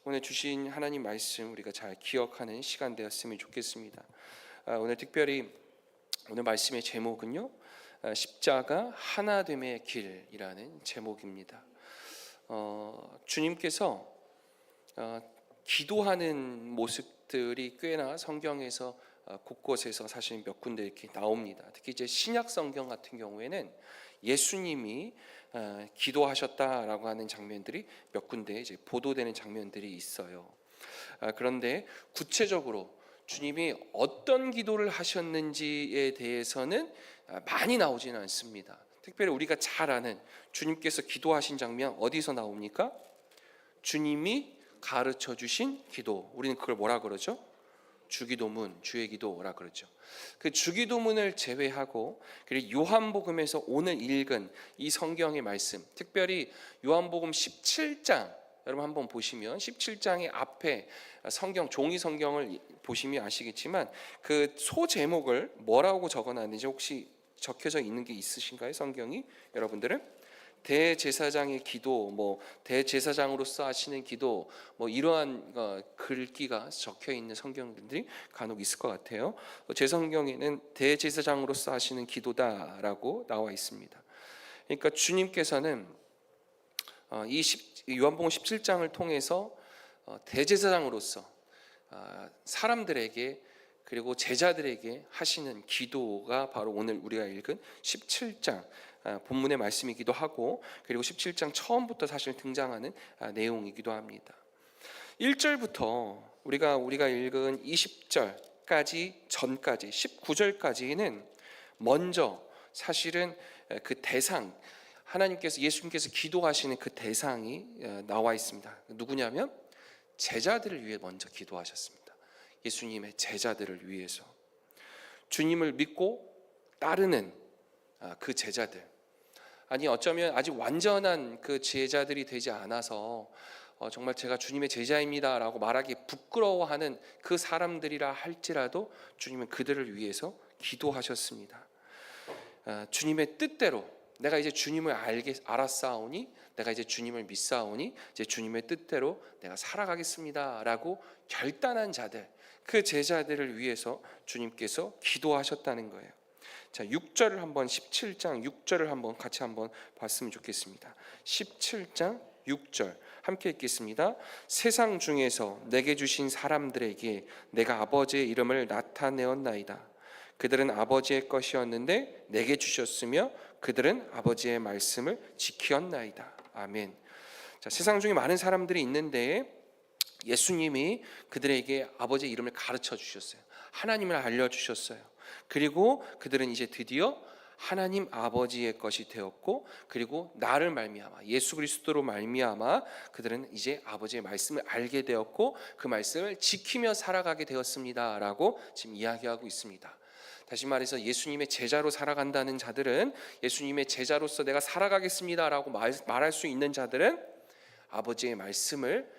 오늘 주신 하나님 말씀 우리가 잘 기억하는 시간 되었으면 좋겠습니다. 오늘 특별히 오늘 말씀의 제목은요, 십자가 하나됨의 길이라는 제목입니다. 주님께서 기도하는 모습들이 꽤나 성경에서 곳곳에서 사실 몇 군데 이렇게 나옵니다. 특히 이제 신약 성경 같은 경우에는 예수님이 기도하셨다라고 하는 장면들이 몇 군데 이제 보도되는 장면들이 있어요. 그런데 구체적으로 주님이 어떤 기도를 하셨는지에 대해서는 많이 나오지는 않습니다. 특별히 우리가 잘 아는 주님께서 기도하신 장면 어디서 나옵니까? 주님이 가르쳐 주신 기도, 우리는 그걸 뭐라 그러죠? 주기도문, 주의 기도라 그러죠. 그 주기도문을 제외하고 그리고 요한복음에서 오늘 읽은 이 성경의 말씀, 특별히 요한복음 17장 여러분 한번 보시면 17장의 앞에 성경, 종이 성경을 보시면 아시겠지만 그 소제목을 뭐라고 적어놨는지 혹시 적혀져 있는 게 있으신가요? 성경이 여러분들은? 대제사장의 기도, 대제사장으로서 하시는 기도, 이러한 글귀가 적혀 있는 성경들이 간혹 있을 것 같아요. 제 성경에는 대제사장으로서 하시는 기도다라고 나와 있습니다. 그러니까 주님께서는 이 요한복음 17장을 통해서 대제사장으로서 사람들에게 그리고 제자들에게 하시는 기도가 바로 오늘 우리가 읽은 17장 본문의 말씀이기도 하고, 그리고 17장 처음부터 사실 등장하는 내용이기도 합니다. 1절부터 우리가 읽은 20절까지 전까지 19절까지는 먼저 사실은 그 대상, 하나님께서 예수님께서 기도하시는 그 대상이 나와 있습니다. 누구냐면 제자들을 위해 먼저 기도하셨습니다. 예수님의 제자들을 위해서, 주님을 믿고 따르는 그 제자들, 아니 어쩌면 아직 완전한 그 제자들이 되지 않아서 정말 제가 주님의 제자입니다 라고 말하기 부끄러워하는 그 사람들이라 할지라도 주님은 그들을 위해서 기도하셨습니다. 주님의 뜻대로 내가 이제 주님을 알았사오니, 내가 이제 주님을 믿사오니 이제 주님의 뜻대로 내가 살아가겠습니다 라고 결단한 자들, 그 제자들을 위해서 주님께서 기도하셨다는 거예요. 자, 6절을 한번 17장 6절을 한번 같이 한번 봤으면 좋겠습니다. 17장 6절 함께 읽겠습니다. 세상 중에서 내게 주신 사람들에게 내가 아버지의 이름을 나타내었나이다. 그들은 아버지의 것이었는데 내게 주셨으며 그들은 아버지의 말씀을 지켰나이다. 아멘. 자, 세상 중에 많은 사람들이 있는데 예수님이 그들에게 아버지의 이름을 가르쳐 주셨어요. 하나님을 알려주셨어요. 그리고 그들은 이제 드디어 하나님 아버지의 것이 되었고, 그리고 나를 말미암아 예수 그리스도로 말미암아 그들은 이제 아버지의 말씀을 알게 되었고 그 말씀을 지키며 살아가게 되었습니다 라고 지금 이야기하고 있습니다. 다시 말해서 예수님의 제자로 살아간다는 자들은, 예수님의 제자로서 내가 살아가겠습니다 라고 말할 수 있는 자들은 아버지의 말씀을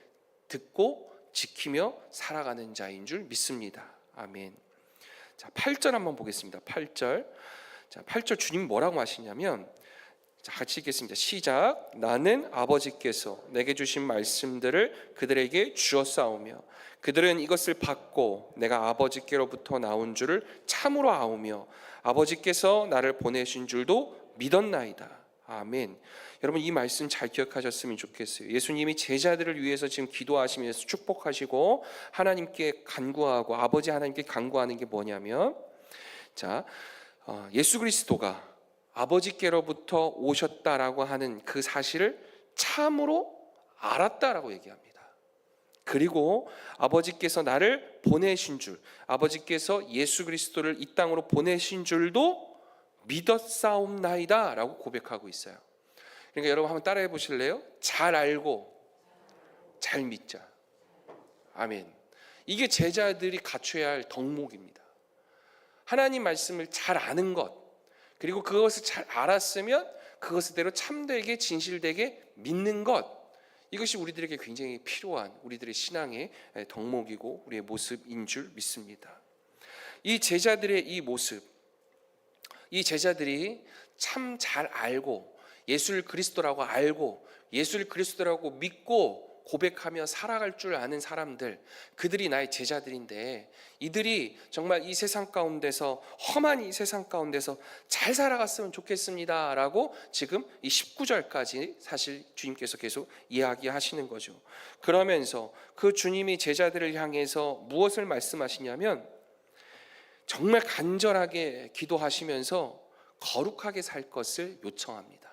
듣고 지키며 살아가는 자인 줄 믿습니다. 아멘. 자, 8절 한번 보겠습니다. 8절. 자, 8절 주님 뭐라고 하시냐면, 자, 같이 읽겠습니다. 시작. 나는 아버지께서 내게 주신 말씀들을 그들에게 주었사오며 그들은 이것을 받고 내가 아버지께로부터 나온 줄을 참으로 아오며 아버지께서 나를 보내신 줄도 믿었나이다. 아멘. 여러분 이 말씀 잘 기억하셨으면 좋겠어요. 예수님이 제자들을 위해서 지금 기도하시면서 축복하시고 하나님께 간구하고 아버지 하나님께 간구하는 게 뭐냐면, 자, 예수 그리스도가 아버지께로부터 오셨다라고 하는 그 사실을 참으로 알았다라고 얘기합니다. 그리고 아버지께서 나를 보내신 줄, 아버지께서 예수 그리스도를 이 땅으로 보내신 줄도 믿었사옵나이다 라고 고백하고 있어요. 그러니까 여러분 한번 따라해 보실래요? 잘 알고 잘 믿자. 아멘. 이게 제자들이 갖춰야 할 덕목입니다. 하나님 말씀을 잘 아는 것, 그리고 그것을 잘 알았으면 그것대로 참되게 진실되게 믿는 것, 이것이 우리들에게 굉장히 필요한 우리들의 신앙의 덕목이고 우리의 모습인 줄 믿습니다. 이 제자들의 이 모습, 이 제자들이 참 잘 알고 예수를 그리스도라고 알고 예수를 그리스도라고 믿고 고백하며 살아갈 줄 아는 사람들, 그들이 나의 제자들인데 이들이 정말 이 세상 가운데서, 험한 이 세상 가운데서 잘 살아갔으면 좋겠습니다 라고 지금 이 19절까지 사실 주님께서 계속 이야기하시는 거죠. 그러면서 그 주님이 제자들을 향해서 무엇을 말씀하시냐면 정말 간절하게 기도하시면서 거룩하게 살 것을 요청합니다.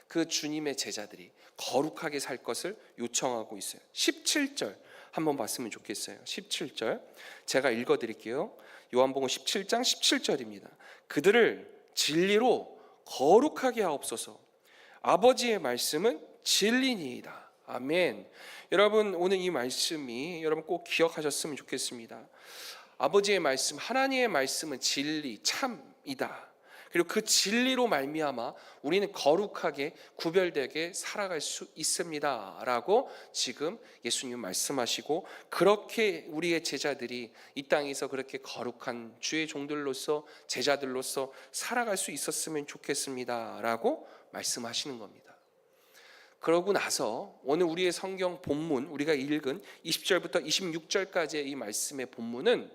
그 주님의 제자들이 거룩하게 살 것을 요청하고 있어요. 17절 한번 봤으면 좋겠어요. 17절 제가 읽어드릴게요. 요한복음 17장 17절입니다. 그들을 진리로 거룩하게 하옵소서. 아버지의 말씀은 진리니이다. 아멘. 여러분, 오늘 이 말씀이 여러분 꼭 기억하셨으면 좋겠습니다. 아버지의 말씀, 하나님의 말씀은 진리, 참이다. 그리고 그 진리로 말미암아 우리는 거룩하게 구별되게 살아갈 수 있습니다 라고 지금 예수님 말씀하시고, 그렇게 우리의 제자들이 이 땅에서 그렇게 거룩한 주의 종들로서, 제자들로서 살아갈 수 있었으면 좋겠습니다 라고 말씀하시는 겁니다. 그러고 나서 오늘 우리의 성경 본문, 우리가 읽은 20절부터 26절까지의 이 말씀의 본문은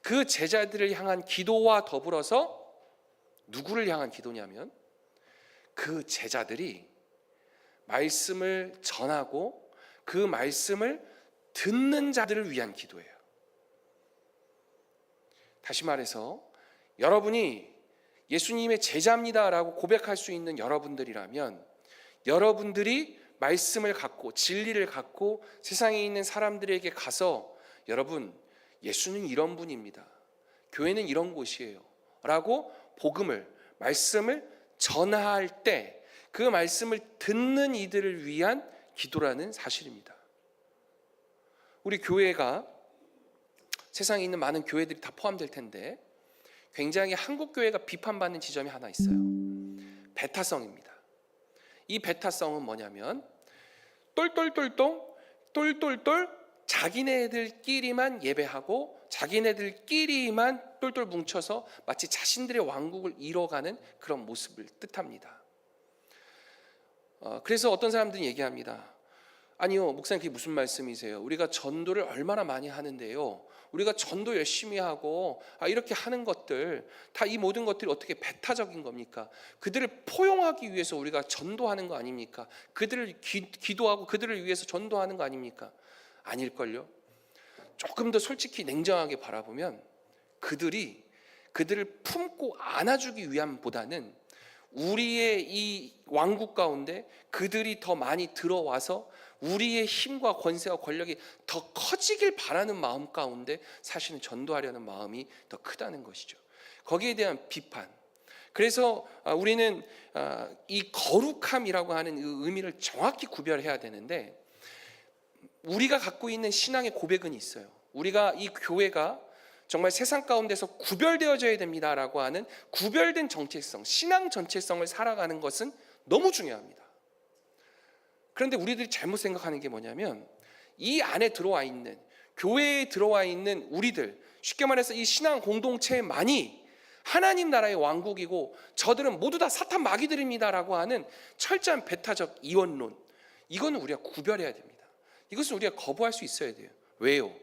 그 제자들을 향한 기도와 더불어서 누구를 향한 기도냐면 그 제자들이 말씀을 전하고 그 말씀을 듣는 자들을 위한 기도예요. 다시 말해서 여러분이 예수님의 제자입니다라고 고백할 수 있는 여러분들이라면, 여러분들이 말씀을 갖고 진리를 갖고 세상에 있는 사람들에게 가서 여러분, 예수는 이런 분입니다, 교회는 이런 곳이에요 라고 복음을, 말씀을 전할 때 그 말씀을 듣는 이들을 위한 기도라는 사실입니다. 우리 교회가 세상에 있는 많은 교회들이 다 포함될 텐데 굉장히 한국 교회가 비판받는 지점이 하나 있어요. 배타성입니다. 이 배타성은 뭐냐면 똘똘 자기네들끼리만 예배하고 자기네들끼리만 똘똘 뭉쳐서 마치 자신들의 왕국을 이뤄가는 그런 모습을 뜻합니다. 그래서 어떤 사람들은 얘기합니다. 아니요, 목사님 그게 무슨 말씀이세요? 우리가 전도를 얼마나 많이 하는데요, 우리가 전도 열심히 하고 이렇게 하는 것들 다, 이 모든 것들이 어떻게 배타적인 겁니까? 그들을 포용하기 위해서 우리가 전도하는 거 아닙니까? 그들을 기도하고 그들을 위해서 전도하는 거 아닙니까? 아닐걸요. 조금 더 솔직히 냉정하게 바라보면 그들을 품고 안아주기 위함보다는 우리의 이 왕국 가운데 그들이 더 많이 들어와서 우리의 힘과 권세와 권력이 더 커지길 바라는 마음 가운데 사실은 전도하려는 마음이 더 크다는 것이죠. 거기에 대한 비판. 그래서 우리는 이 거룩함이라고 하는 의미를 정확히 구별해야 되는데, 우리가 갖고 있는 신앙의 고백은 있어요. 우리가, 이 교회가 정말 세상 가운데서 구별되어져야 됩니다라고 하는 구별된 정체성, 신앙 전체성을 살아가는 것은 너무 중요합니다. 그런데 우리들이 잘못 생각하는 게 뭐냐면, 이 안에 들어와 있는, 교회에 들어와 있는 우리들, 쉽게 말해서 이 신앙 공동체만이 하나님 나라의 왕국이고 저들은 모두 다 사탄 마귀들입니다라고 하는 철저한 배타적 이원론, 이거는 우리가 구별해야 됩니다. 이것은 우리가 거부할 수 있어야 돼요. 왜요?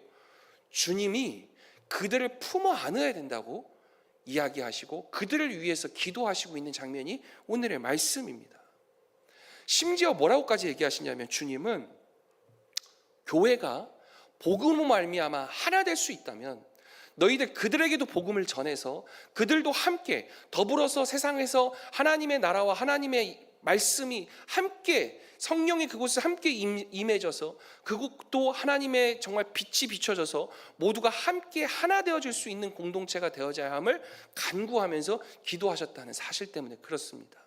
주님이 그들을 품어 안아야 된다고 이야기하시고 그들을 위해서 기도하시고 있는 장면이 오늘의 말씀입니다. 심지어 뭐라고까지 얘기하시냐면, 주님은 교회가 복음으로 말미암아 하나 될 수 있다면 너희들 그들에게도 복음을 전해서 그들도 함께 더불어서 세상에서 하나님의 나라와 하나님의 말씀이 함께, 성령이 그곳에 함께 임해져서 그곳도 하나님의 정말 빛이 비춰져서 모두가 함께 하나 되어질 수 있는 공동체가 되어져야 함을 간구하면서 기도하셨다는 사실 때문에 그렇습니다.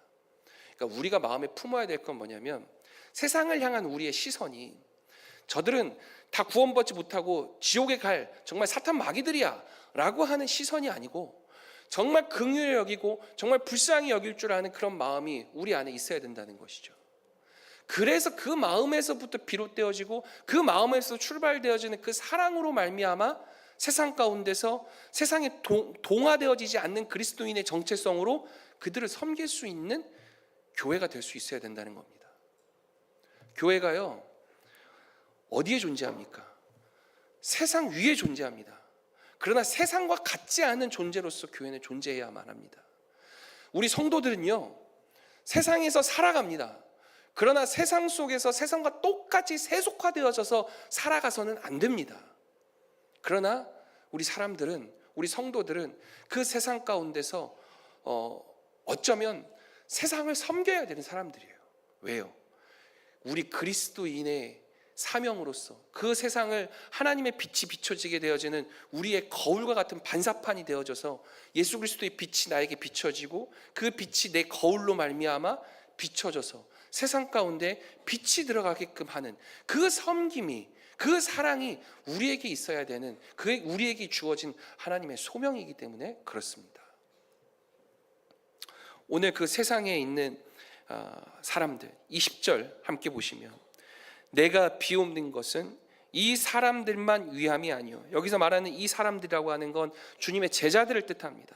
그러니까 우리가 마음에 품어야 될 건 뭐냐면, 세상을 향한 우리의 시선이 저들은 다 구원받지 못하고 지옥에 갈 정말 사탄 마귀들이야 라고 하는 시선이 아니고, 정말 긍휼히 여기고 정말 불쌍히 여길 줄 아는 그런 마음이 우리 안에 있어야 된다는 것이죠. 그래서 그 마음에서부터 비롯되어지고 그 마음에서 출발되어지는 그 사랑으로 말미암아 세상 가운데서 세상에 동화되어지지 않는 그리스도인의 정체성으로 그들을 섬길 수 있는 교회가 될 수 있어야 된다는 겁니다. 교회가요, 어디에 존재합니까? 세상 위에 존재합니다. 그러나 세상과 같지 않은 존재로서 교회는 존재해야만 합니다. 우리 성도들은요, 세상에서 살아갑니다. 그러나 세상 속에서 세상과 똑같이 세속화되어져서 살아가서는 안 됩니다. 그러나 우리 사람들은, 우리 성도들은 그 세상 가운데서 어쩌면 세상을 섬겨야 되는 사람들이에요. 왜요? 우리 그리스도인의 사명으로서 그 세상을 하나님의 빛이 비춰지게 되어지는 우리의 거울과 같은 반사판이 되어져서 예수 그리스도의 빛이 나에게 비춰지고 그 빛이 내 거울로 말미암아 비춰져서 세상 가운데 빛이 들어가게끔 하는 그 섬김이, 그 사랑이 우리에게 있어야 되는, 그게 우리에게 주어진 하나님의 소명이기 때문에 그렇습니다. 오늘 그 세상에 있는 사람들 20절 함께 보시면, 내가 비옵는 것은 이 사람들만 위함이 아니요. 여기서 말하는 이 사람들이라고 하는 건 주님의 제자들을 뜻합니다.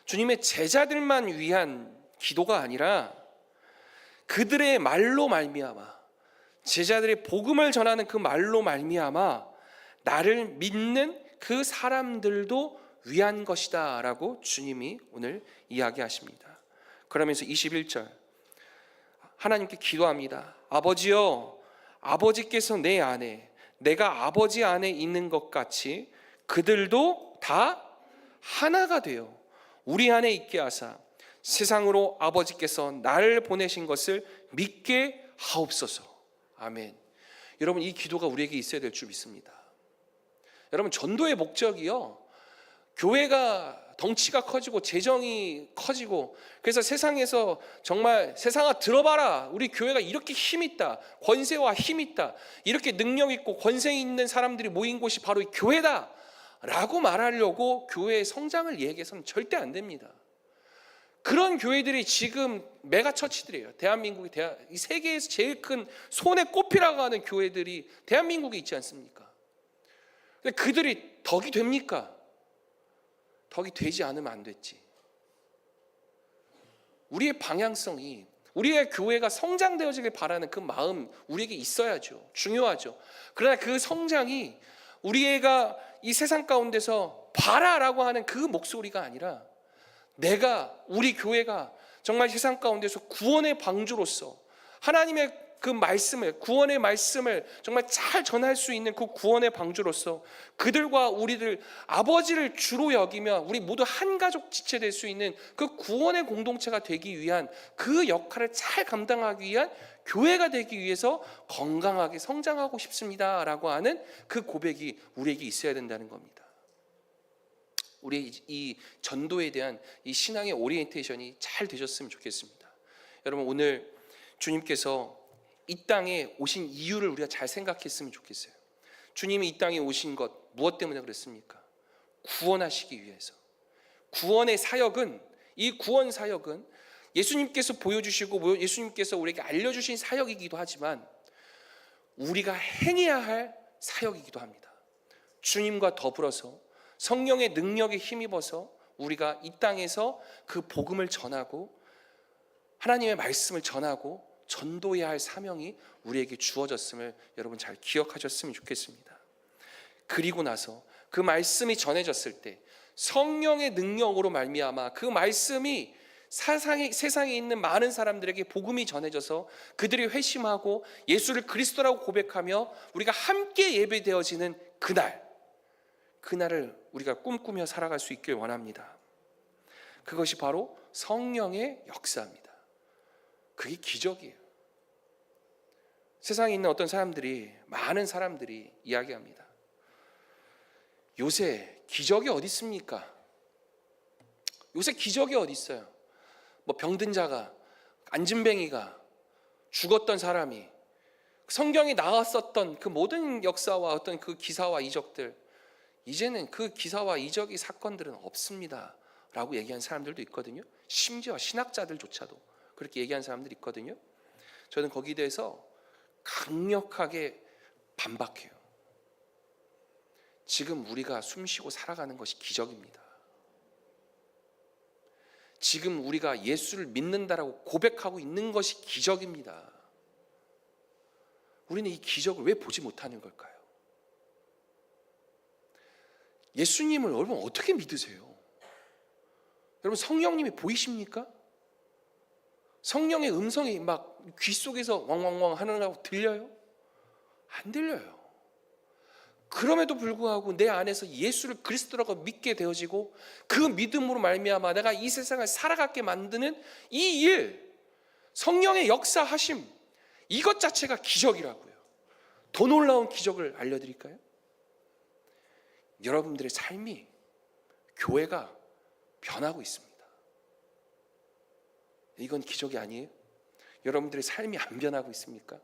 주님의 제자들만 위한 기도가 아니라 그들의 말로 말미암아, 제자들의 복음을 전하는 그 말로 말미암아 나를 믿는 그 사람들도 위한 것이다 라고 주님이 오늘 이야기하십니다. 그러면서 21절 하나님께 기도합니다. 아버지여, 아버지께서 내 안에, 내가 아버지 안에 있는 것 같이 그들도 다 하나가 되어 우리 안에 있게 하사 세상으로 아버지께서 나를 보내신 것을 믿게 하옵소서. 아멘. 여러분, 이 기도가 우리에게 있어야 될 줄 믿습니다. 여러분, 전도의 목적이요, 교회가 덩치가 커지고 재정이 커지고 그래서 세상에서 정말 세상아 들어봐라, 우리 교회가 이렇게 힘 있다, 권세와 힘 있다, 이렇게 능력 있고 권세 있는 사람들이 모인 곳이 바로 이 교회다 라고 말하려고 교회의 성장을 얘기해서는 절대 안 됩니다. 그런 교회들이 지금 메가처치들이에요. 대한민국이 이 세계에서 제일 큰 손에 꼽히라고 하는 교회들이 대한민국에 있지 않습니까? 근데 그들이 덕이 됩니까? 덕이 되지 않으면 안 됐지. 우리의 방향성이, 우리의 교회가 성장되어지길 바라는 그 마음 우리에게 있어야죠. 중요하죠. 그러나 그 성장이 우리가 이 세상 가운데서 봐라라고 하는 그 목소리가 아니라, 우리 교회가 정말 세상 가운데서 구원의 방주로서 하나님의 그 말씀을, 구원의 말씀을 정말 잘 전할 수 있는 그 구원의 방주로서 그들과 우리들 아버지를 주로 여기며 우리 모두 한 가족 지체될 수 있는 그 구원의 공동체가 되기 위한 그 역할을 잘 감당하기 위한 교회가 되기 위해서 건강하게 성장하고 싶습니다라고 하는 그 고백이 우리에게 있어야 된다는 겁니다. 우리 이 전도에 대한 이 신앙의 오리엔테이션이 잘 되셨으면 좋겠습니다. 여러분, 오늘 주님께서 이 땅에 오신 이유를 우리가 잘 생각했으면 좋겠어요. 주님이 이 땅에 오신 것 무엇 때문에 그랬습니까? 구원하시기 위해서. 구원의 사역은, 이 구원 사역은 예수님께서 보여주시고 예수님께서 우리에게 알려주신 사역이기도 하지만 우리가 행해야 할 사역이기도 합니다. 주님과 더불어서 성령의 능력에 힘입어서 우리가 이 땅에서 그 복음을 전하고 하나님의 말씀을 전하고 전도해야 할 사명이 우리에게 주어졌음을 여러분 잘 기억하셨으면 좋겠습니다. 그리고 나서 그 말씀이 전해졌을 때 성령의 능력으로 말미암아 그 말씀이 세상에 있는 많은 사람들에게 복음이 전해져서 그들이 회심하고 예수를 그리스도라고 고백하며 우리가 함께 예배되어지는 그날을 우리가 꿈꾸며 살아갈 수 있길 원합니다. 그것이 바로 성령의 역사입니다. 그게 기적이에요. 세상에 있는 많은 사람들이 이야기합니다. 요새 기적이 어디 있습니까? 요새 기적이 어디 있어요? 병든 자가, 안진뱅이가, 죽었던 사람이, 성경에 나왔었던 그 모든 역사와 어떤 그 기사와 이적들, 이제는 그 기사와 이적이 사건들은 없습니다 라고 얘기한 사람들도 있거든요. 심지어 신학자들조차도 그렇게 얘기한 사람들이 있거든요. 저는 거기에 대해서 강력하게 반박해요. 지금 우리가 숨쉬고 살아가는 것이 기적입니다. 지금 우리가 예수를 믿는다라고 고백하고 있는 것이 기적입니다. 우리는 이 기적을 왜 보지 못하는 걸까요? 예수님을 여러분 어떻게 믿으세요? 여러분 성령님이 보이십니까? 성령의 음성이 막 귀 속에서 왕왕왕 하는 거 들려요? 안 들려요. 그럼에도 불구하고 내 안에서 예수를 그리스도라고 믿게 되어지고 그 믿음으로 말미암아 내가 이 세상을 살아가게 만드는 이 일, 성령의 역사하심, 이것 자체가 기적이라고요. 더 놀라운 기적을 알려드릴까요? 여러분들의 삶이, 교회가 변하고 있습니다. 이건 기적이 아니에요? 여러분들의 삶이 안 변하고 있습니까?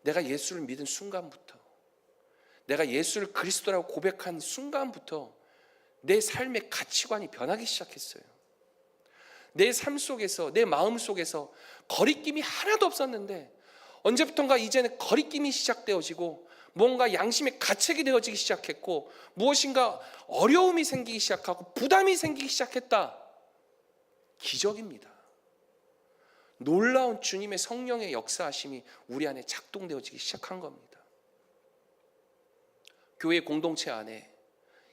내가 예수를 믿은 순간부터, 내가 예수를 그리스도라고 고백한 순간부터 내 삶의 가치관이 변하기 시작했어요. 내 삶 속에서, 내 마음 속에서 거리낌이 하나도 없었는데 언제부턴가 이제는 거리낌이 시작되어지고 뭔가 양심의 가책이 되어지기 시작했고 무엇인가 어려움이 생기기 시작하고 부담이 생기기 시작했다. 기적입니다. 놀라운 주님의 성령의 역사하심이 우리 안에 작동되어지기 시작한 겁니다. 교회 공동체 안에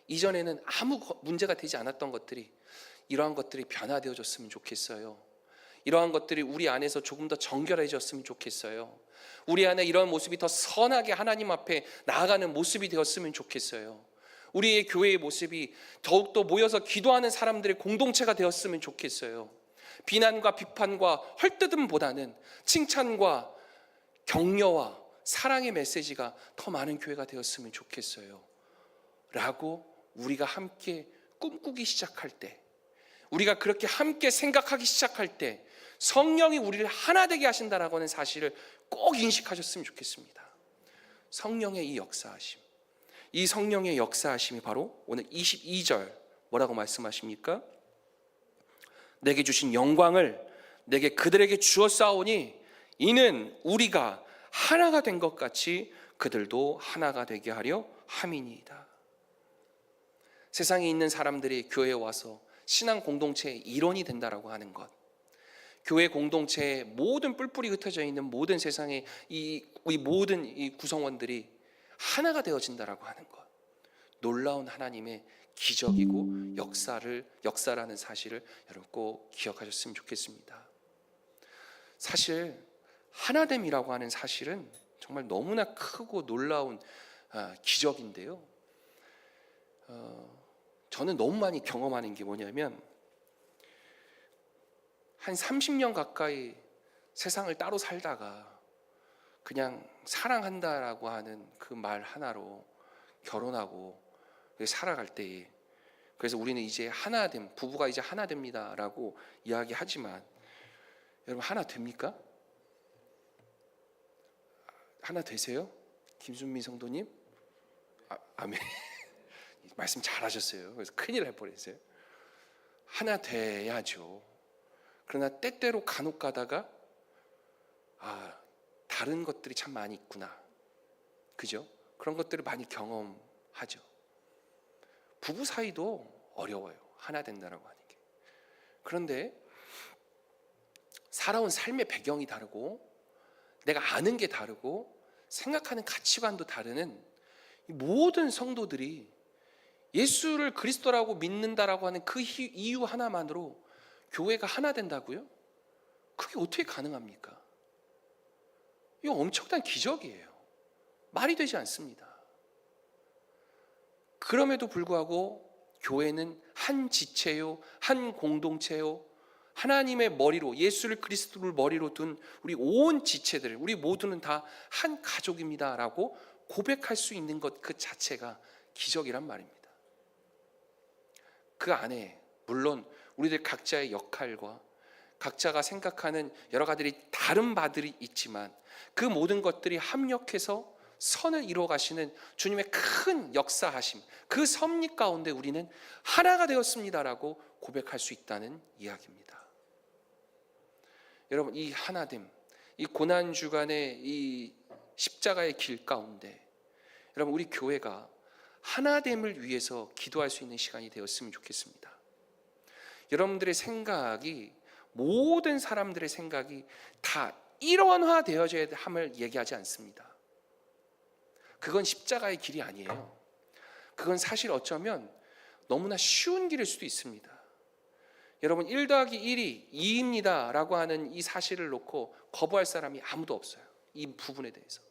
이전에는 아무 문제가 되지 않았던 것들이, 이러한 것들이 변화되어졌으면 좋겠어요. 이러한 것들이 우리 안에서 조금 더 정결해졌으면 좋겠어요. 우리 안에 이런 모습이 더 선하게 하나님 앞에 나아가는 모습이 되었으면 좋겠어요. 우리의 교회의 모습이 더욱더 모여서 기도하는 사람들의 공동체가 되었으면 좋겠어요. 비난과 비판과 헐뜯음보다는 칭찬과 격려와 사랑의 메시지가 더 많은 교회가 되었으면 좋겠어요. 라고 우리가 함께 꿈꾸기 시작할 때, 우리가 그렇게 함께 생각하기 시작할 때 성령이 우리를 하나 되게 하신다라고 하는 사실을 꼭 인식하셨으면 좋겠습니다. 성령의 이 역사하심, 이 성령의 역사하심이 바로 오늘 22절 뭐라고 말씀하십니까? 내게 주신 영광을 내게 그들에게 주었사오니 이는 우리가 하나가 된 것 같이 그들도 하나가 되게 하려 함이니이다. 세상에 있는 사람들이 교회에 와서 신앙 공동체의 일원이 된다라고 하는 것, 교회 공동체의 모든 뿔뿔이 흩어져 있는 모든 세상의 이 모든 이 구성원들이 하나가 되어진다라고 하는 것, 놀라운 하나님의 기적이고 역사라는 사실을 여러분 꼭 기억하셨으면 좋겠습니다. 사실 하나됨이라고 하는 사실은 정말 너무나 크고 놀라운 기적인데요. 저는 너무 많이 경험하는 게 뭐냐면 한 30년 가까이 세상을 따로 살다가 그냥 사랑한다라고 하는 그 말 하나로 결혼하고 살아갈 때에, 그래서 우리는 이제 하나됨, 부부가 이제 하나 됩니다라고 이야기하지만 여러분 하나 됩니까? 하나 되세요? 김순미 성도님? 아멘. 말씀 잘하셨어요. 그래서 큰일 날 뻔했어요. 하나 돼야죠. 그러나 때때로 간혹 가다가 다른 것들이 참 많이 있구나, 그죠? 그런 것들을 많이 경험하죠. 부부 사이도 어려워요, 하나 된다라고 하는 게. 그런데 살아온 삶의 배경이 다르고 내가 아는 게 다르고 생각하는 가치관도 다르는 이 모든 성도들이 예수를 그리스도라고 믿는다라고 하는 그 이유 하나만으로 교회가 하나 된다고요? 그게 어떻게 가능합니까? 이거 엄청난 기적이에요. 말이 되지 않습니다. 그럼에도 불구하고 교회는 한 지체요, 한 공동체요, 하나님의 머리로, 예수를 그리스도를 머리로 둔 우리 온 지체들, 우리 모두는 다 한 가족입니다라고 고백할 수 있는 것 그 자체가 기적이란 말입니다. 그 안에 물론 우리들 각자의 역할과 각자가 생각하는 여러 가지 다른 바들이 있지만 그 모든 것들이 합력해서 선을 이루어 가시는 주님의 큰 역사하심, 그 섭리 가운데 우리는 하나가 되었습니다라고 고백할 수 있다는 이야기입니다. 여러분, 이 하나됨, 이 고난 주간의 이 십자가의 길 가운데 여러분 우리 교회가 하나됨을 위해서 기도할 수 있는 시간이 되었으면 좋겠습니다. 여러분들의 생각이, 모든 사람들의 생각이 다 일원화되어져야 함을 얘기하지 않습니다. 그건 십자가의 길이 아니에요. 그건 사실 어쩌면 너무나 쉬운 길일 수도 있습니다. 여러분 1 더하기 1이 2입니다 라고 하는 이 사실을 놓고 거부할 사람이 아무도 없어요. 이 부분에 대해서.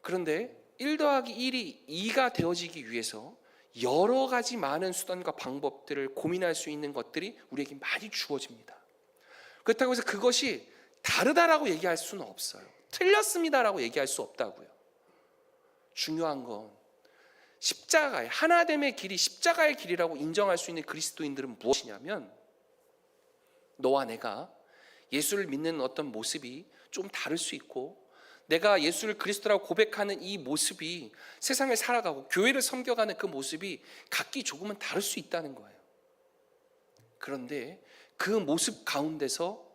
그런데 1 더하기 1이 2가 되어지기 위해서 여러 가지 많은 수단과 방법들을 고민할 수 있는 것들이 우리에게 많이 주어집니다. 그렇다고 해서 그것이 다르다라고 얘기할 수는 없어요. 틀렸습니다라고 얘기할 수 없다고요. 중요한 건 십자가의 하나됨의 길이 십자가의 길이라고 인정할 수 있는 그리스도인들은 무엇이냐면, 너와 내가 예수를 믿는 어떤 모습이 좀 다를 수 있고, 내가 예수를 그리스도라고 고백하는 이 모습이 세상을 살아가고 교회를 섬겨가는 그 모습이 각기 조금은 다를 수 있다는 거예요. 그런데 그 모습 가운데서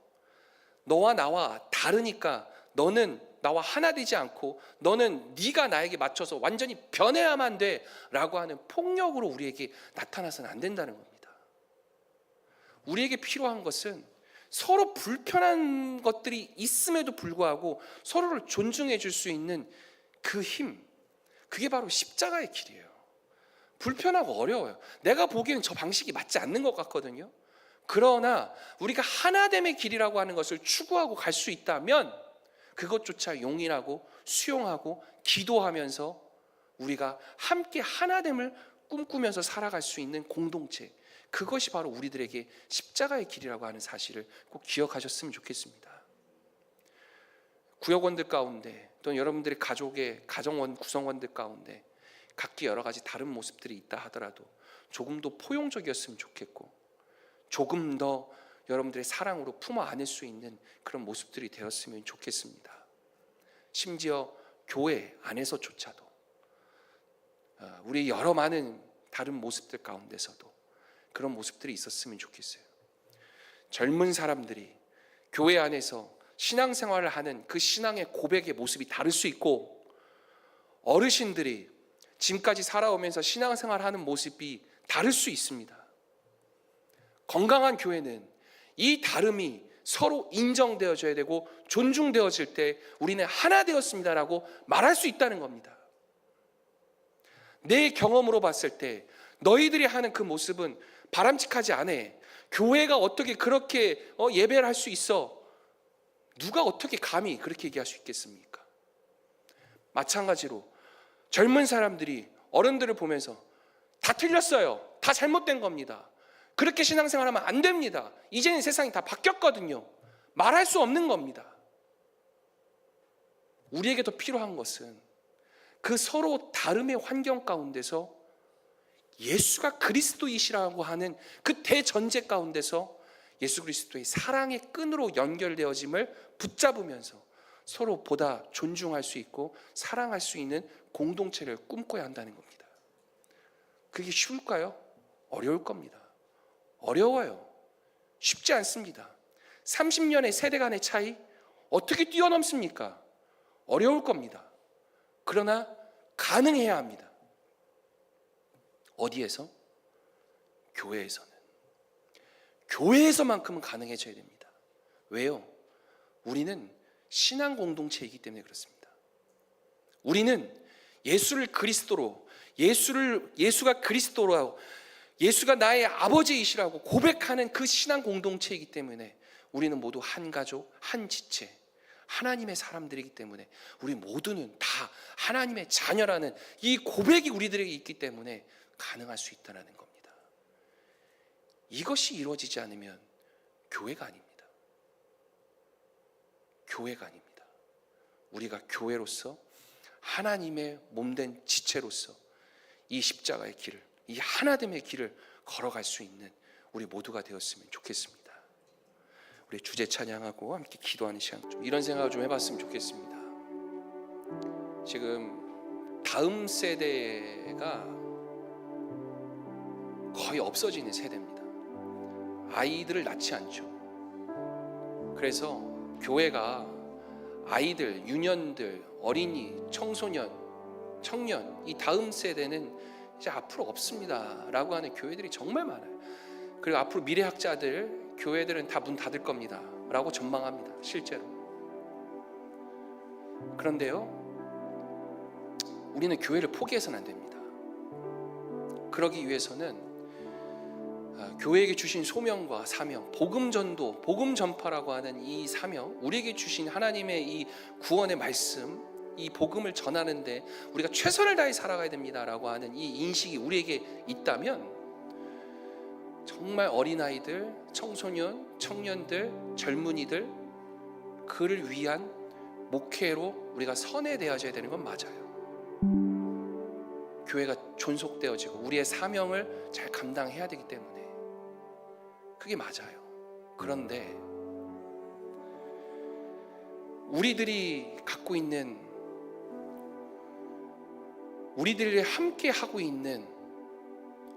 너와 나와 다르니까 너는 나와 하나 되지 않고 너는 네가 나에게 맞춰서 완전히 변해야만 돼 라고 하는 폭력으로 우리에게 나타나서는 안 된다는 겁니다. 우리에게 필요한 것은 서로 불편한 것들이 있음에도 불구하고 서로를 존중해 줄 수 있는 그 힘, 그게 바로 십자가의 길이에요. 불편하고 어려워요. 내가 보기에는 저 방식이 맞지 않는 것 같거든요. 그러나 우리가 하나됨의 길이라고 하는 것을 추구하고 갈 수 있다면 그것조차 용인하고 수용하고 기도하면서 우리가 함께 하나됨을 꿈꾸면서 살아갈 수 있는 공동체, 그것이 바로 우리들에게 십자가의 길이라고 하는 사실을 꼭 기억하셨으면 좋겠습니다. 구역원들 가운데 또는 여러분들의 가족의 가정원 구성원들 가운데 각기 여러 가지 다른 모습들이 있다 하더라도 조금 더 포용적이었으면 좋겠고, 조금 더 여러분들의 사랑으로 품어 안을 수 있는 그런 모습들이 되었으면 좋겠습니다. 심지어 교회 안에서조차도 우리 여러 많은 다른 모습들 가운데서도 그런 모습들이 있었으면 좋겠어요. 젊은 사람들이 교회 안에서 신앙생활을 하는 그 신앙의 고백의 모습이 다를 수 있고, 어르신들이 지금까지 살아오면서 신앙생활을 하는 모습이 다를 수 있습니다. 건강한 교회는 이 다름이 서로 인정되어져야 되고 존중되어질 때 우리는 하나 되었습니다라고 말할 수 있다는 겁니다. 내 경험으로 봤을 때 너희들이 하는 그 모습은 바람직하지 않아. 교회가 어떻게 그렇게 예배를 할 수 있어? 누가 어떻게 감히 그렇게 얘기할 수 있겠습니까? 마찬가지로 젊은 사람들이 어른들을 보면서 다 틀렸어요, 다 잘못된 겁니다, 그렇게 신앙생활하면 안 됩니다, 이제는 세상이 다 바뀌었거든요, 말할 수 없는 겁니다. 우리에게 더 필요한 것은 그 서로 다름의 환경 가운데서 예수가 그리스도이시라고 하는 그 대전제 가운데서 예수 그리스도의 사랑의 끈으로 연결되어짐을 붙잡으면서 서로 보다 존중할 수 있고 사랑할 수 있는 공동체를 꿈꿔야 한다는 겁니다. 그게 쉬울까요? 어려울 겁니다. 어려워요. 쉽지 않습니다. 30년의 세대 간의 차이 어떻게 뛰어넘습니까? 어려울 겁니다. 그러나 가능해야 합니다. 어디에서? 교회에서는. 교회에서만큼은 가능해져야 됩니다. 왜요? 우리는 신앙 공동체이기 때문에 그렇습니다. 우리는 예수를 그리스도로, 예수가 그리스도로, 예수가 나의 아버지이시라고 고백하는 그 신앙 공동체이기 때문에 우리는 모두 한 가족, 한 지체, 하나님의 사람들이기 때문에 우리 모두는 다 하나님의 자녀라는 이 고백이 우리들에게 있기 때문에 가능할 수 있다는 겁니다. 이것이 이루어지지 않으면 교회가 아닙니다. 교회가 아닙니다. 우리가 교회로서 하나님의 몸된 지체로서 이 십자가의 길을, 이 하나됨의 길을 걸어갈 수 있는 우리 모두가 되었으면 좋겠습니다. 우리 주제 찬양하고 함께 기도하는 시간, 좀 이런 생각을 좀 해봤으면 좋겠습니다. 지금 다음 세대가 거의 없어지는 세대입니다. 아이들을 낳지 않죠. 그래서 교회가 아이들, 유년들, 어린이, 청소년, 청년, 이 다음 세대는 이제 앞으로 없습니다 라고 하는 교회들이 정말 많아요. 그리고 앞으로 미래학자들, 교회들은 다 문 닫을 겁니다 라고 전망합니다. 실제로. 그런데요, 우리는 교회를 포기해서는 안 됩니다. 그러기 위해서는 교회에게 주신 소명과 사명, 복음 전도, 복음 전파라고 하는 이 사명, 우리에게 주신 하나님의 이 구원의 말씀, 이 복음을 전하는데 우리가 최선을 다해 살아가야 됩니다라고 하는 이 인식이 우리에게 있다면, 정말 어린아이들, 청소년, 청년들, 젊은이들, 그를 위한 목회로 우리가 선회되어져야 되는 건 맞아요. 교회가 존속되어지고 우리의 사명을 잘 감당해야 되기 때문에 그게 맞아요. 그런데 우리들이 갖고 있는, 우리들이 함께 하고 있는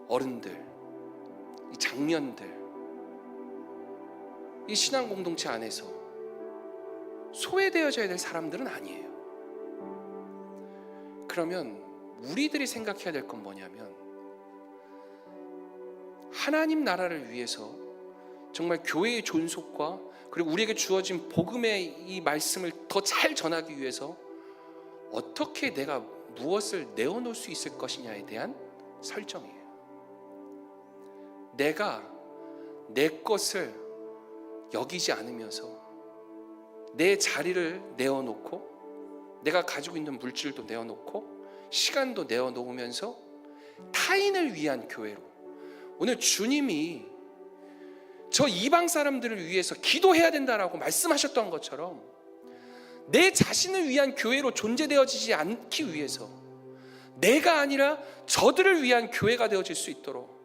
어른들, 이 장년들, 이 신앙 공동체 안에서 소외되어져야 될 사람들은 아니에요. 그러면 우리들이 생각해야 될 건 뭐냐면, 하나님 나라를 위해서 정말 교회의 존속과 그리고 우리에게 주어진 복음의 이 말씀을 더 잘 전하기 위해서 어떻게 내가 무엇을 내어놓을 수 있을 것이냐에 대한 설정이에요. 내가 내 것을 여기지 않으면서 내 자리를 내어놓고, 내가 가지고 있는 물질도 내어놓고 시간도 내어놓으면서 타인을 위한 교회로, 오늘 주님이 저 이방 사람들을 위해서 기도해야 된다라고 말씀하셨던 것처럼 내 자신을 위한 교회로 존재되어지지 않기 위해서 내가 아니라 저들을 위한 교회가 되어질 수 있도록,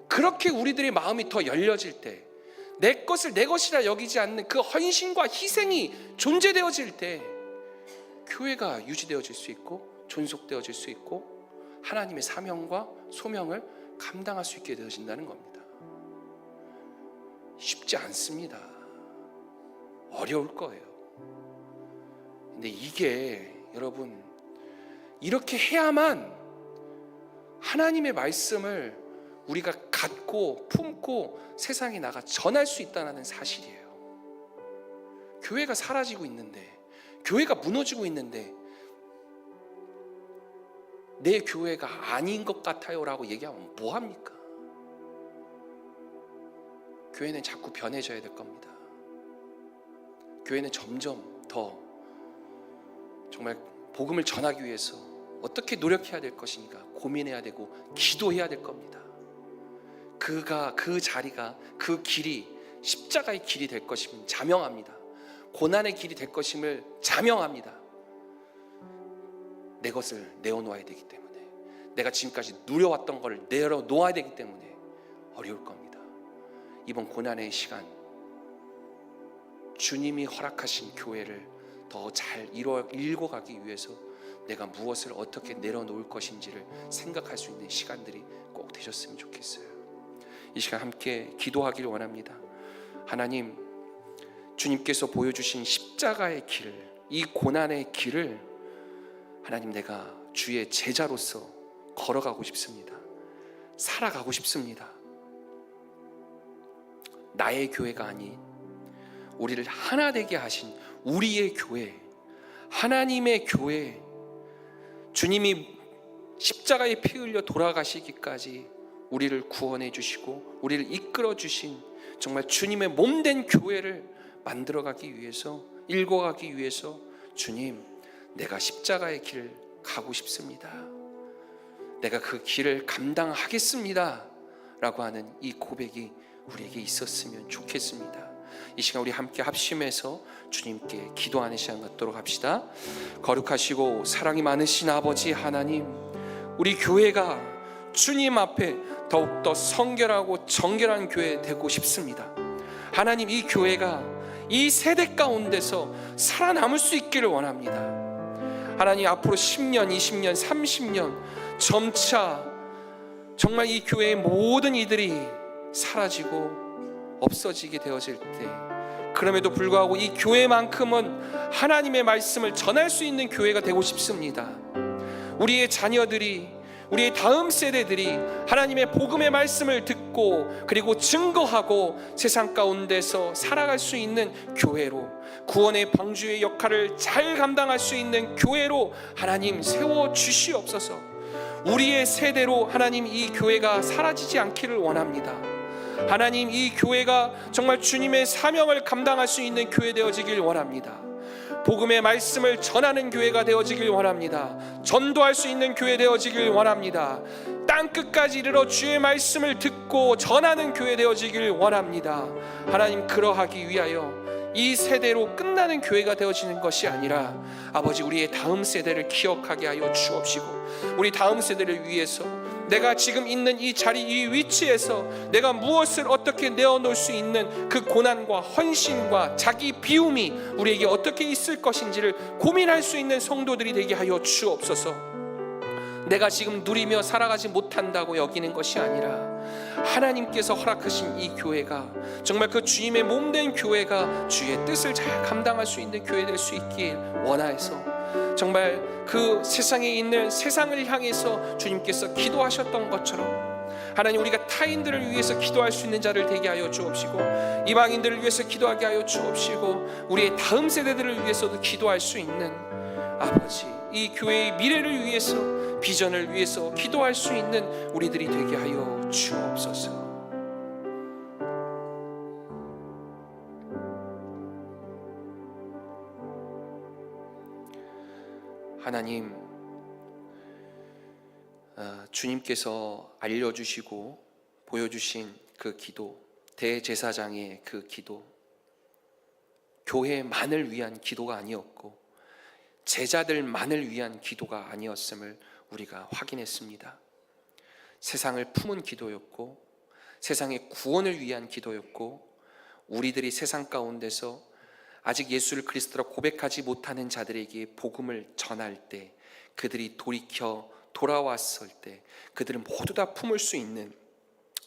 그렇게 우리들의 마음이 더 열려질 때, 내 것을 내 것이라 여기지 않는 그 헌신과 희생이 존재되어질 때 교회가 유지되어질 수 있고 존속되어질 수 있고 하나님의 사명과 소명을 감당할 수 있게 되어진다는 겁니다. 쉽지 않습니다. 어려울 거예요. 근데 이게 여러분, 이렇게 해야만 하나님의 말씀을 우리가 갖고 품고 세상에 나가 전할 수 있다는 사실이에요. 교회가 사라지고 있는데, 교회가 무너지고 있는데 내 교회가 아닌 것 같아요 라고 얘기하면 뭐합니까? 교회는 자꾸 변해져야 될 겁니다. 교회는 점점 더 정말 복음을 전하기 위해서 어떻게 노력해야 될 것인가 고민해야 되고 기도해야 될 겁니다. 그 자리가, 그 길이 십자가의 길이 될 것임을 자명합니다. 고난의 길이 될 것임을 자명합니다. 내 것을 내어놓아야 되기 때문에, 내가 지금까지 누려왔던 걸 내어놓아야 되기 때문에 어려울 겁니다. 이번 고난의 시간, 주님이 허락하신 교회를 더 잘 읽어가기 위해서 내가 무엇을 어떻게 내려놓을 것인지를 생각할 수 있는 시간들이 꼭 되셨으면 좋겠어요. 이 시간 함께 기도하기를 원합니다. 하나님, 주님께서 보여주신 십자가의 길, 이 고난의 길을 하나님, 내가 주의 제자로서 걸어가고 싶습니다. 살아가고 싶습니다. 나의 교회가 아닌 우리를 하나 되게 하신 우리의 교회, 하나님의 교회, 주님이 십자가에 피 흘려 돌아가시기까지 우리를 구원해 주시고 우리를 이끌어 주신 정말 주님의 몸된 교회를 만들어가기 위해서, 읽어가기 위해서 주님, 내가 십자가의 길을 가고 싶습니다. 내가 그 길을 감당하겠습니다 라고 하는 이 고백이 우리에게 있었으면 좋겠습니다. 이 시간 우리 함께 합심해서 주님께 기도하는 시간 갖도록 합시다. 거룩하시고 사랑이 많으신 아버지 하나님, 우리 교회가 주님 앞에 더욱더 성결하고 정결한 교회 되고 싶습니다. 하나님, 이 교회가 이 세대 가운데서 살아남을 수 있기를 원합니다. 하나님, 앞으로 10년, 20년, 30년 점차 정말 이 교회의 모든 이들이 사라지고 없어지게 되어질 때, 그럼에도 불구하고 이 교회만큼은 하나님의 말씀을 전할 수 있는 교회가 되고 싶습니다. 우리의 자녀들이, 우리의 다음 세대들이 하나님의 복음의 말씀을 듣고 그리고 증거하고 세상 가운데서 살아갈 수 있는 교회로, 구원의 방주의 역할을 잘 감당할 수 있는 교회로 하나님 세워 주시옵소서. 우리의 세대로 하나님 이 교회가 사라지지 않기를 원합니다. 하나님 이 교회가 정말 주님의 사명을 감당할 수 있는 교회 되어지길 원합니다. 복음의 말씀을 전하는 교회가 되어지길 원합니다. 전도할 수 있는 교회 되어지길 원합니다. 땅끝까지 이르러 주의 말씀을 듣고 전하는 교회 되어지길 원합니다. 하나님, 그러하기 위하여 이 세대로 끝나는 교회가 되어지는 것이 아니라 아버지, 우리의 다음 세대를 기억하게 하여 주옵시고, 우리 다음 세대를 위해서 내가 지금 있는 이 자리, 이 위치에서 내가 무엇을 어떻게 내어놓을 수 있는 그 고난과 헌신과 자기 비움이 우리에게 어떻게 있을 것인지를 고민할 수 있는 성도들이 되게 하여 주옵소서. 내가 지금 누리며 살아가지 못한다고 여기는 것이 아니라 하나님께서 허락하신 이 교회가 정말 그 주님의 몸된 교회가 주의 뜻을 잘 감당할 수 있는 교회 될 수 있길 원하여서, 정말 그 세상에 있는 세상을 향해서 주님께서 기도하셨던 것처럼 하나님, 우리가 타인들을 위해서 기도할 수 있는 자를 되게 하여 주옵시고, 이방인들을 위해서 기도하게 하여 주옵시고, 우리의 다음 세대들을 위해서도 기도할 수 있는 아버지, 이 교회의 미래를 위해서, 비전을 위해서 기도할 수 있는 우리들이 되게 하여 주옵소서. 하나님, 주님께서 알려주시고 보여주신 그 기도, 대제사장의 그 기도, 교회만을 위한 기도가 아니었고 제자들만을 위한 기도가 아니었음을 우리가 확인했습니다. 세상을 품은 기도였고 세상의 구원을 위한 기도였고, 우리들이 세상 가운데서 아직 예수를 그리스도라 고백하지 못하는 자들에게 복음을 전할 때, 그들이 돌이켜 돌아왔을 때 그들은 모두 다 품을 수 있는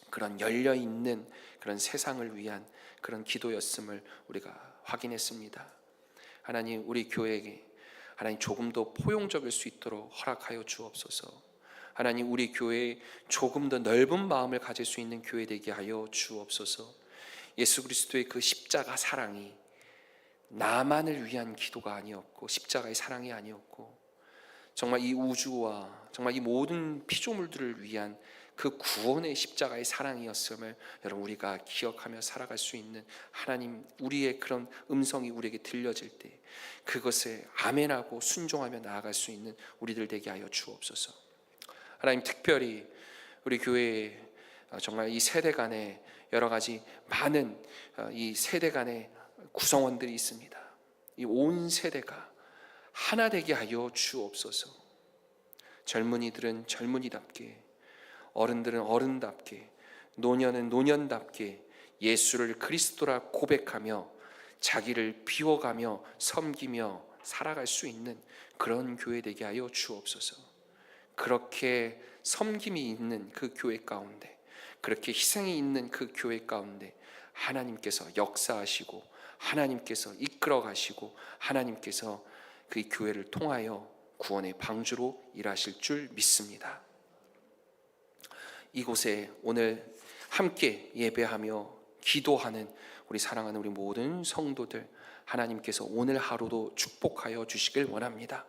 그런 열려있는 그런 세상을 위한 그런 기도였음을 우리가 확인했습니다. 하나님, 우리 교회에게 하나님 조금 더 포용적일 수 있도록 허락하여 주옵소서. 하나님, 우리 교회에 조금 더 넓은 마음을 가질 수 있는 교회 되게 하여 주옵소서. 예수 그리스도의 그 십자가 사랑이 나만을 위한 기도가 아니었고 십자가의 사랑이 아니었고, 정말 이 우주와 정말 이 모든 피조물들을 위한 그 구원의 십자가의 사랑이었음을 여러분 우리가 기억하며 살아갈 수 있는, 하나님, 우리의 그런 음성이 우리에게 들려질 때 그것에 아멘하고 순종하며 나아갈 수 있는 우리들 되게 하여 주옵소서. 하나님, 특별히 우리 교회에 정말 이 세대 간에 여러 가지 많은 이 세대 간의 구성원들이 있습니다. 이 온 세대가 하나 되게 하여 주옵소서. 젊은이들은 젊은이답게, 어른들은 어른답게, 노년은 노년답게 예수를 그리스도라 고백하며 자기를 비워가며 섬기며 살아갈 수 있는 그런 교회 되게 하여 주옵소서. 그렇게 섬김이 있는 그 교회 가운데, 그렇게 희생이 있는 그 교회 가운데 하나님께서 역사하시고 하나님께서 이끌어 가시고 하나님께서 그 교회를 통하여 구원의 방주로 일하실 줄 믿습니다. 이곳에 오늘 함께 예배하며 기도하는 우리 사랑하는 우리 모든 성도들, 하나님께서 오늘 하루도 축복하여 주시길 원합니다.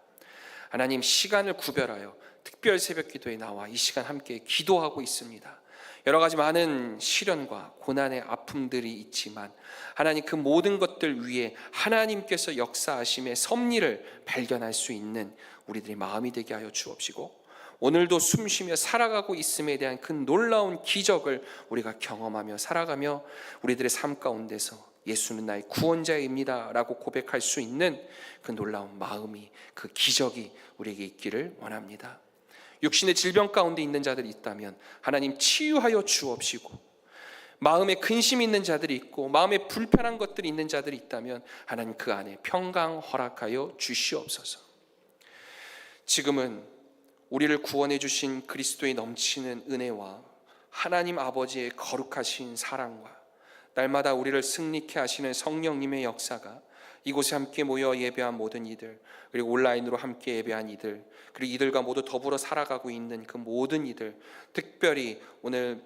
하나님, 시간을 구별하여 특별 새벽 기도에 나와 이 시간 함께 기도하고 있습니다. 여러 가지 많은 시련과 고난의 아픔들이 있지만 하나님, 그 모든 것들 위에 하나님께서 역사하심의 섭리를 발견할 수 있는 우리들의 마음이 되게 하여 주옵시고, 오늘도 숨쉬며 살아가고 있음에 대한 그 놀라운 기적을 우리가 경험하며 살아가며 우리들의 삶 가운데서 예수는 나의 구원자입니다 라고 고백할 수 있는 그 놀라운 마음이, 그 기적이 우리에게 있기를 원합니다. 육신의 질병 가운데 있는 자들이 있다면 하나님 치유하여 주옵시고, 마음에 근심이 있는 자들이 있고 마음에 불편한 것들이 있는 자들이 있다면 하나님 그 안에 평강 허락하여 주시옵소서. 지금은 우리를 구원해 주신 그리스도의 넘치는 은혜와 하나님 아버지의 거룩하신 사랑과 날마다 우리를 승리케 하시는 성령님의 역사가 이곳에 함께 모여 예배한 모든 이들, 그리고 온라인으로 함께 예배한 이들, 그리고 이들과 모두 더불어 살아가고 있는 그 모든 이들, 특별히 오늘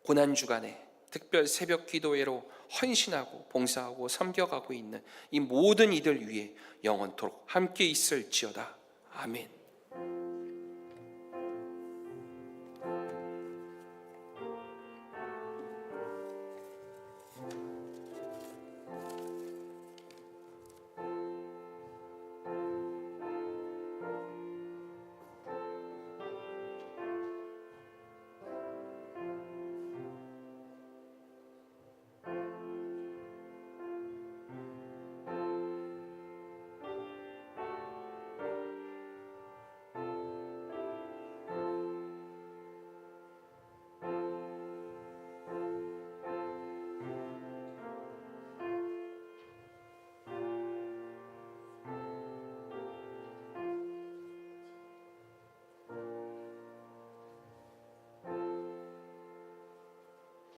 고난주간에 특별 새벽 기도회로 헌신하고 봉사하고 섬겨가고 있는 이 모든 이들 위해 영원토록 함께 있을지어다. 아멘.